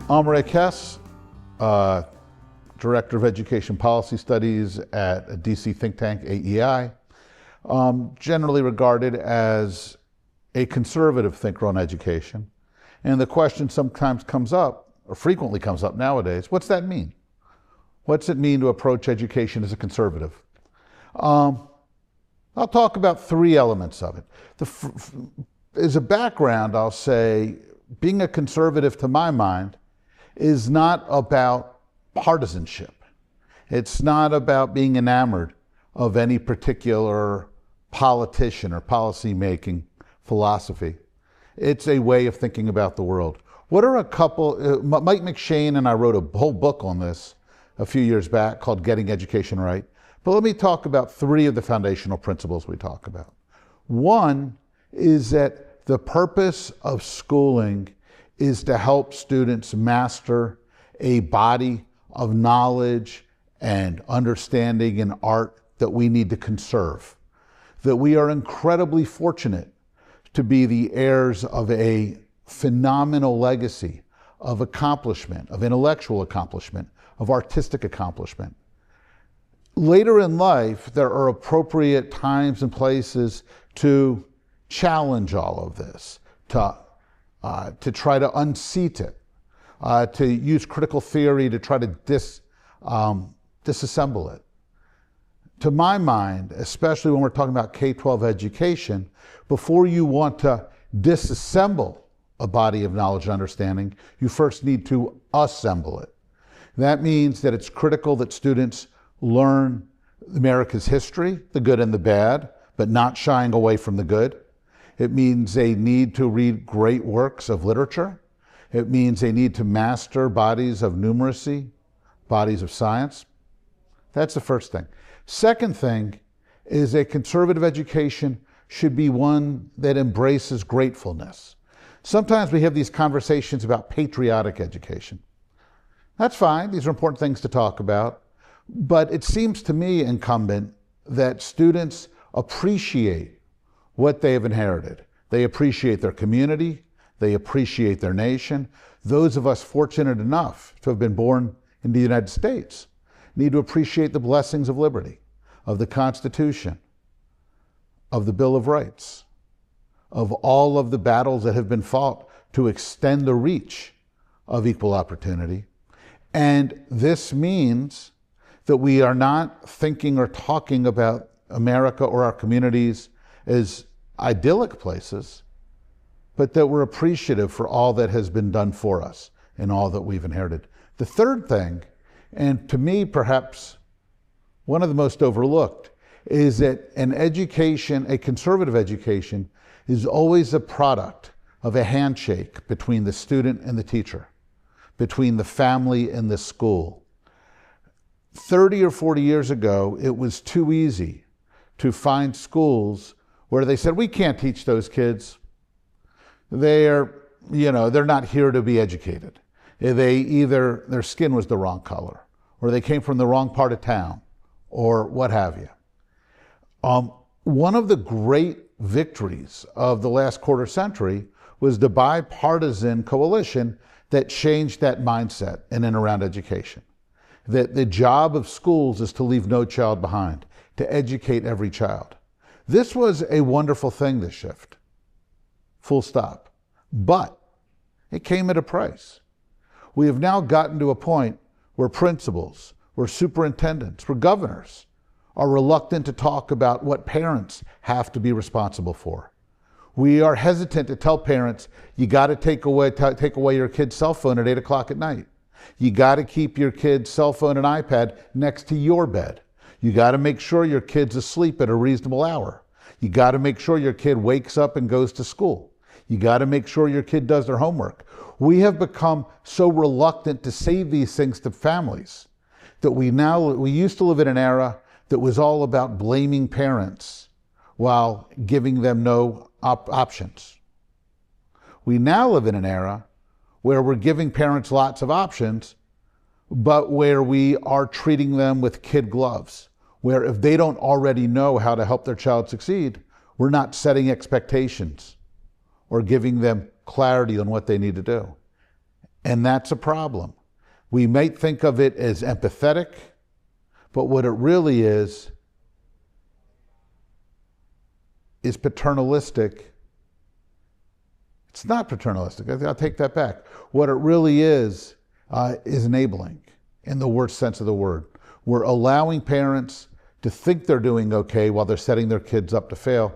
I'm Hess, Director of Education Policy Studies at a DC think tank, AEI, generally regarded as a conservative thinker on education. And the question sometimes comes up, or frequently comes up nowadays, what's that mean? What's it mean to approach education as a conservative? I'll talk about three elements of it. As a background, I'll say being a conservative, to my mind, is not about partisanship. It's not about being enamored of any particular politician or policy-making philosophy. It's a way of thinking about the world. What are a couple, Mike McShane and I wrote a whole book on this a few years back called Getting Education Right. But let me talk about three of the foundational principles we talk about. One is that the purpose of schooling is to help students master a body of knowledge and understanding and art that we need to conserve. That we are incredibly fortunate to be the heirs of a phenomenal legacy of accomplishment, of intellectual accomplishment, of artistic accomplishment. Later in life, there are appropriate times and places to challenge all of this, to try to unseat it, to use critical theory to try to disassemble it. To my mind, especially when we're talking about K-12 education, before you want to disassemble a body of knowledge and understanding, you first need to assemble it. That means that it's critical that students learn America's history, the good and the bad, but not shying away from the good. It means they need to read great works of literature. It means they need to master bodies of numeracy, bodies of science. That's the first thing. Second thing is a conservative education should be one that embraces gratefulness. Sometimes we have these conversations about patriotic education. That's fine. These are important things to talk about. But it seems to me incumbent that students appreciate what they have inherited. They appreciate their community. They appreciate their nation. Those of us fortunate enough to have been born in the United States need to appreciate the blessings of liberty, of the Constitution, of the Bill of Rights, of all of the battles that have been fought to extend the reach of equal opportunity. And this means that we are not thinking or talking about America or our communities as idyllic places, but that we're appreciative for all that has been done for us and all that we've inherited. The third thing, and to me perhaps one of the most overlooked, is that an education, a conservative education, is always a product of a handshake between the student and the teacher, between the family and the school. 30 or 40 years ago, it was too easy to find schools where they said, we can't teach those kids. They're not here to be educated. Either their skin was the wrong color, or they came from the wrong part of town, or what have you. One of the great victories of the last quarter century was the bipartisan coalition that changed that mindset in and around education. That the job of schools is to leave no child behind, to educate every child. This was a wonderful thing, this shift, full stop. But it came at a price. We have now gotten to a point where principals, where superintendents, where governors are reluctant to talk about what parents have to be responsible for. We are hesitant to tell parents, you got to take away your kid's cell phone at 8 o'clock at night. You got to keep your kid's cell phone and iPad next to your bed. You got to make sure your kid's asleep at a reasonable hour. You got to make sure your kid wakes up and goes to school. You got to make sure your kid does their homework. We have become so reluctant to say these things to families that we used to live in an era that was all about blaming parents while giving them no options. We now live in an era where we're giving parents lots of options, but where we are treating them with kid gloves, where if they don't already know how to help their child succeed, we're not setting expectations or giving them clarity on what they need to do. And that's a problem. We might think of it as empathetic, but what it really is paternalistic. It's not paternalistic. I'll take that back. What it really is enabling in the worst sense of the word. We're allowing parents to think they're doing okay while they're setting their kids up to fail.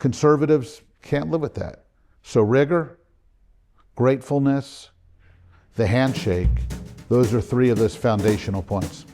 Conservatives can't live with that. So rigor, gratefulness, the handshake, those are three of those foundational points.